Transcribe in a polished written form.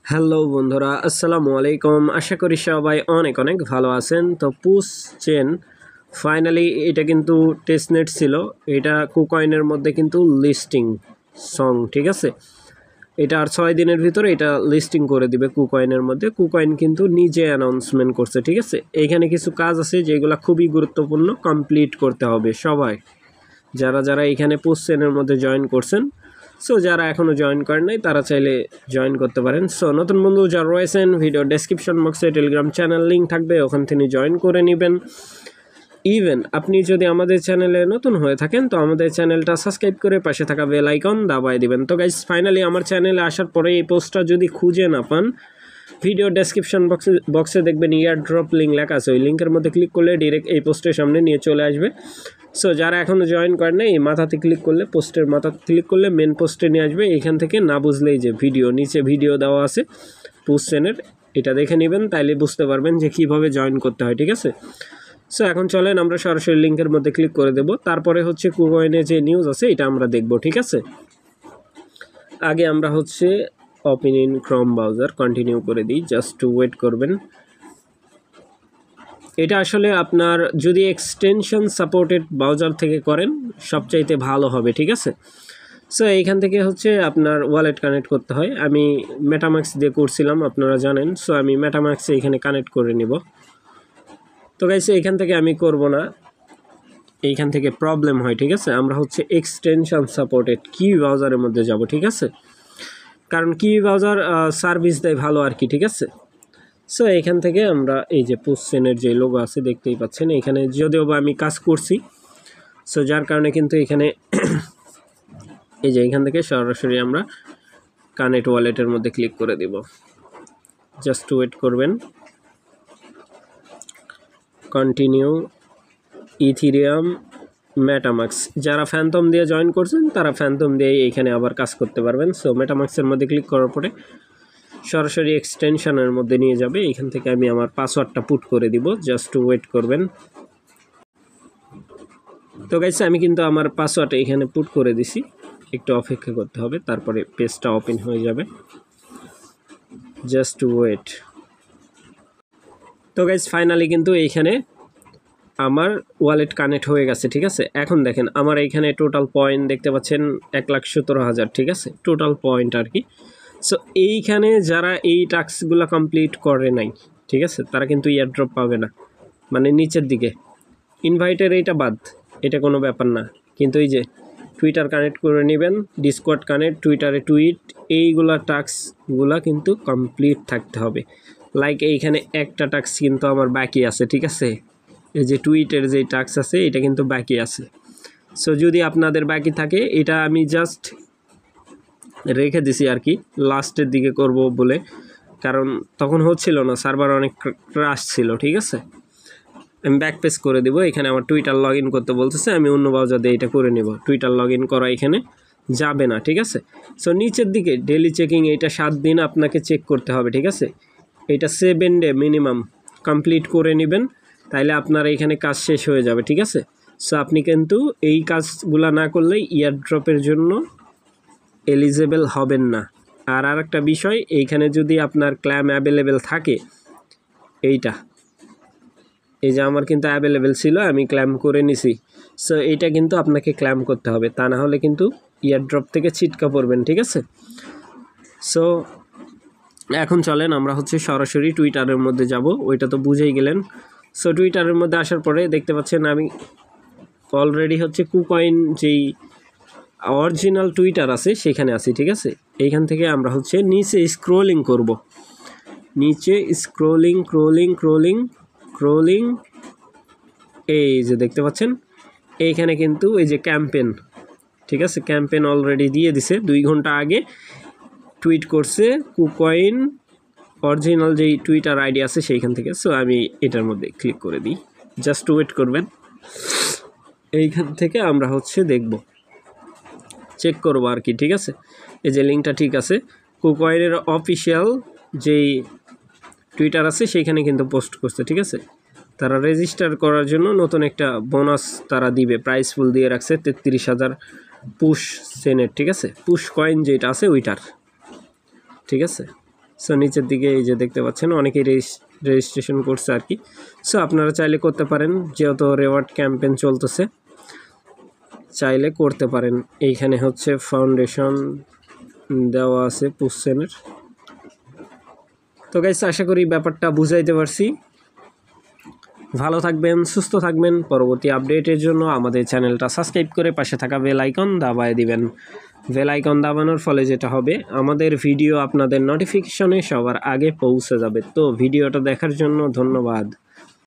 Hello বন্ধুরা, আসসালামু আলাইকুম। আশা করি সবাই অনেক অনেক ভালো আছেন। তো পুশ চেন ফাইনালি এটা কিন্তু টেস্টনেট ছিল। এটা কুকয়েনের মধ্যে কিন্তু লিস্টিং সং, ঠিক আছে। এটা আর 6 দিনের ভিতরে এটা লিস্টিং করে দিবে কুকয়েনের মধ্যে। কুকয়েন কিন্তু নিজে অ্যানাউন্সমেন্ট করছে, ঠিক আছে। এইখানে কিছু কাজ আছে যেগুলো খুবই গুরুত্বপূর্ণ, কমপ্লিট করতে হবে সবাই, যারা যারা এখানে পুশ চেনের মধ্যে জয়েন করছেন। সো যারা এখনও জয়েন করেন নাই তারা চাইলে জয়েন করতে পারেন। সো নতুন বন্ধু যারা রয়েছেন, ভিডিও ডেসক্রিপশন বক্সে টেলিগ্রাম চ্যানেল লিঙ্ক থাকবে, ওখান থেকে জয়েন করে নেবেন। ইভেন আপনি যদি আমাদের চ্যানেলে নতুন হয়ে থাকেন তো আমাদের চ্যানেলটা সাবস্ক্রাইব করে পাশে থাকা বেল আইকন দাবায় দিবেন। তো গাইস ফাইনালি আমার চ্যানেলে আসার পরে এই পোস্টটা যদি খুঁজে না পান, ভিডিও ডেসক্রিপশন বক্সে দেখবেন ইয়ার ড্রপ লিঙ্ক লেখা আছে। ওই লিঙ্কের মধ্যে ক্লিক করলে ডিরেক্ট এই পোস্টের সামনে নিয়ে চলে আসবে। সো যারা এখনও জয়েন করেন না, এই মাথাতে ক্লিক করলে, পোস্টের মাথাতে ক্লিক করলে মেন পোস্টে নিয়ে আসবে। এখান থেকে না বুঝলেই যে ভিডিও, নিচে ভিডিও দেওয়া আছে পুশ চেনের, এটা দেখে নেবেন, তাইলে বুঝতে পারবেন যে কীভাবে জয়েন করতে হয়, ঠিক আছে। সো এখন চলেন আমরা সরাসরি লিঙ্কের মধ্যে ক্লিক করে দেব। তারপরে হচ্ছে কুকয়েনে যে নিউজ আছে এটা আমরা দেখব, ঠিক আছে। আগে আমরা হচ্ছে open in Chrome browser continue করে দিই, জাস্ট টু ওয়েট করবেন। এটা আসলে আপনার যদি এক্সটেনশন সাপোর্টেড ব্রাউজার থেকে করেন সবচাইতে ভালো হবে, ঠিক আছে। সো এইখান থেকে হচ্ছে আপনার ওয়ালেট কানেক্ট করতে হয়। আমি মেটামাক্স দিয়ে করছিলাম, আপনারা জানেন। সো আমি মেটামাক্সে এখানে কানেক্ট করে নিব। তো গাইস এইখান থেকে আমি করব না, এইখান থেকে প্রবলেম হয়, ঠিক আছে। আমরা হচ্ছে এক্সটেনশন সাপোর্টেড কি ব্রাউজারের মধ্যে যাব, ঠিক আছে, কারণ কি ব্রাউজার সার্ভিস দেয় ভালো আর কি, ঠিক আছে। সো এখান থেকে আমরা এই যে পুশ চেনের যে লোগো আছে দেখতেই পাচ্ছেন, এখানে যদিও বা আমি কাজ করছি, সো যার কারণে কিন্তু এখানে এই যে এখান থেকে সরাসরি আমরা কানেক্ট ওয়ালেটের মধ্যে ক্লিক করে দিব। জাস্ট ওয়েট করবেন। কন্টিনিউ ইথিরিয়াম মেটামাক্স, যারা ফ্যান্টম দিয়ে জয়েন করছেন তারা ফ্যান্টম দিয়ে এখানে আবার কাজ করতে পারবেন। সো মেটামাক্সের মধ্যে ক্লিক করার পরে সরাসরি এক্সটেনশনের মধ্যে নিয়ে যাবে। এখান থেকে আমি আমার পাসওয়ার্ডটা পুট করে দিব, জাস্ট ওয়েট করবেন। তো গাইস আমি কিন্তু আমার পাসওয়ার্ড এখানে পুট করে দিছি, একটু অপেক্ষা করতে হবে, তারপরে পেজটা ওপেন হয়ে যাবে, জাস্ট ওয়েট। তো গাইস ফাইনালি কিন্তু এইখানে আমার ওয়ালেট কানেক্ট হয়ে গেছে, ঠিক আছে। এখন দেখেন আমার এইখানে টোটাল পয়েন্ট দেখতে পাচ্ছেন 1,17,000, ঠিক আছে, টোটাল পয়েন্ট আর কি। সো এইখানে যারা এই টাস্কগুলো কমপ্লিট করে নাই, ঠিক আছে, তারা কিন্তু ইয়ারড্রপ পাবে না। মানে নিচের দিকে ইনভাইটের এইটা বাদ, এটা কোনো ব্যাপার না, কিন্তু এই যে টুইটার কানেক্ট করে নেবেন, ডিসকর্ড কানেক্ট, টুইটারে টুইট, এইগুলা টাস্কগুলা কিন্তু কমপ্লিট থাকতে হবে। লাইক এইখানে একটা টাস্ক কিন্তু আমার বাকি আছে, ঠিক আছে। এই যে টুইটের যে টাস্ক আছে এটা কিন্তু বাকি আছে। সো যদি আপনাদের বাকি থাকে, এটা আমি জাস্ট রেখে দিছি আর কি, লাস্টের দিকে করব বলে, কারণ তখন হচ্ছিল না, সার্ভার অনেক ক্রাশ ছিল, ঠিক আছে। আমি ব্যাক পেজ করে দেবো। এখানে আমার টুইটার লগ ইন করতে বলতেছে, আমি অন্য ব্রাউজার দিয়ে এটা করে নেব। টুইটার লগ ইন করা এখানে যাবে না, ঠিক আছে। সো নিচের দিকে ডেলি চেকিং, এইটা 7 দিন আপনাকে চেক করতে হবে, ঠিক আছে। এটা 7 ডে মিনিমাম কমপ্লিট করে নেবেন, তাইলে আপনার এইখানে কাজ শেষ হয়ে যাবে, ঠিক আছে। সো আপনি কিন্তু এই কাজগুলো না করলে ইয়ারড্রপের জন্য এলিজেবল হবেন না। আর একটা বিষয়, এইখানে যদি আপনার ক্লেম অ্যাভেলেবেল থাকে, এইটা এই যে আমার কিন্তু অ্যাভেলেবেল ছিল, আমি ক্লেম করে নিছি। সো এইটা কিন্তু আপনাকে ক্লেম করতে হবে, তা না হলে কিন্তু ইয়ারড্রপ থেকে ছিটকা পড়বেন, ঠিক আছে। সো এখন চলেন আমরা হচ্ছে সরাসরি টুইটারের মধ্যে যাব, ওইটা তো বুঝেই গেলেন। সো টুইটারের মধ্যে আসার পরে দেখতে পাচ্ছেন আমি অলরেডি হচ্ছে কুকয়েন যেই অরিজিনাল টুইটার আছে সেখানে আছি, ঠিক আছে। এইখান থেকে আমরা হচ্ছে নিচে স্ক্রোলিং করব, নিচে স্ক্রোলিং ক্রোলিং, এই যে দেখতে পাচ্ছেন এইখানে কিন্তু এই যে ক্যাম্পেন, ঠিক আছে, ক্যাম্পেন অলরেডি দিয়ে দিছে 2 ঘন্টা আগে টুইট করছে কুকয়েন অরিজিনাল যেই টুইটার আইডি আছে সেইখান থেকে। সো আমি এটার মধ্যে ক্লিক করে দিই, জাস্ট ওয়েট করবেন। এইখান থেকে আমরা হচ্ছে দেখব, চেক করবো আর কি, ঠিক আছে। এই যে লিঙ্কটা ঠিক আছে, কুকয়েনের অফিসিয়াল যেই টুইটার আছে সেইখানে কিন্তু পোস্ট করছে, ঠিক আছে। তারা রেজিস্টার করার জন্য নতুন একটা বোনাস তারা দিবে, প্রাইস ফুল দিয়ে রাখছে 33,000 পুশ চেনের, ঠিক আছে, পুশ কয়েন যেটা আছে ওইটার, ঠিক আছে। সো নিচের দিকে এই যে দেখতে পাচ্ছেন অনেকেই রেজিস্ট্রেশন করছে আর কি। সো আপনারা চাইলে করতে পারেন, যেহেতু রেওয়ার্ড ক্যাম্পেইন চলতেছে চাইলে করতে পারেন। এইখানে হচ্ছে ফাউন্ডেশন দেওয়া আছে পুসেনের। তো গাইস আশা করি ব্যাপারটা বুঝাইতে পারছি। ভালো থাকবেন, সুস্থ থাকবেন। পরবর্তী আপডেটের জন্য আমাদের চ্যানেলটা সাবস্ক্রাইব করে পাশে থাকা বেল আইকন দাবায় দিবেন। বেল আইকন দাবানোর ফলে যেটা হবে, আমাদের ভিডিও আপনাদের নোটিফিকেশনে সবার আগে পৌঁছে যাবে। তো ভিডিওটা দেখার জন্য ধন্যবাদ।